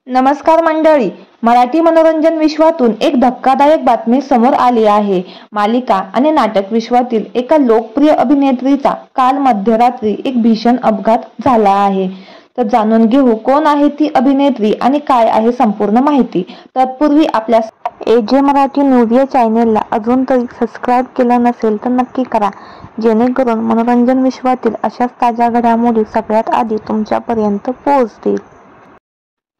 नमस्कार मंडळी, मराठी मनोरंजन विश्वातून एक धक्कादायक बातमी समोर आली आहे। मालिका आणि नाटक विश्वातील एका लोकप्रिय अभिनेत्रीचा काल मध्यरात्री एक भीषण अपघात झाला आहे। तर जाणून घेऊ कोण आहे ती अभिनेत्री आणि काय आहे संपूर्ण माहिती। तत्पूर्वी आपल्या AJ मराठी न्यूज या चॅनेलला अजून तरी सबस्क्राईब केलं नसेल तर नक्की करा, जेणेकरून मनोरंजन विश्वातील अशाच ताज्या घडामोडी सगळ्यात आधी तुमच्यापर्यंत पोहोचतील।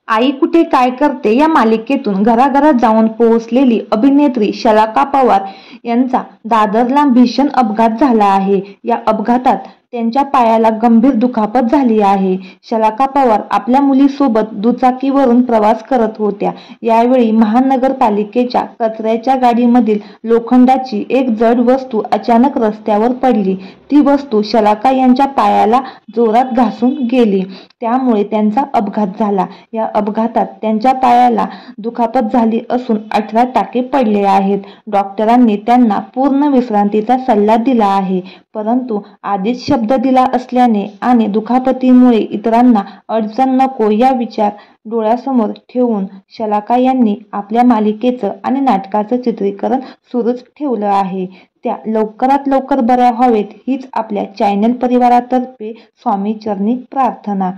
आई कुठे काय करते या मालिकेतून घराघरात जाऊन पोहोचलेली अभिनेत्री शलाका पवार यांचा दादरला भीषण अपघात झाला आहे। या अपघातात त्यांच्या पायाला गंभीर दुखापत झाली आहे। शलाका पवार आपल्या मुलीसोबत दुचाकीवरून प्रवास करत होत्या। यावेळी महानगरपालिकेच्या कचऱ्याच्या गाडीमधील लोखंडाची एक जड वस्तू अचानक रस्त्यावर पडली। ती वस्तू शलाका यांच्या पायाला जोरात घासून गेली, त्यामुळे त्यांचा अपघात झाला। या अपघातात त्यांच्या पायाला दुखापत झाली असून 18 टाके पडले आहेत। डॉक्टरांनी त्यांना पूर्ण विश्रांतीचा सल्ला दिला आहे, परंतु आधीच शब्द दिला असल्याने आणि दुखापतीमुळे इतरांना अडचण नको या विचार डोळ्यासमोर ठेवून शलाका यांनी आपल्या मालिकेचं आणि नाटकाचं चित्रीकरण सुरूच ठेवलं आहे। त्या लवकरात लवकर बऱ्या व्हावेत हीच आपल्या चॅनल परिवारातर्फे स्वामीचरणी प्रार्थना।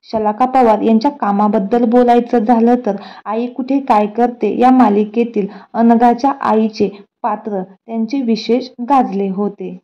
शलाका पवार यांच्या कामाबद्दल बोलायचं झालं तर आई कुठे काय करते या मालिकेतील अनघाच्या आईचे पात्र त्यांचे विशेष गाजले होते।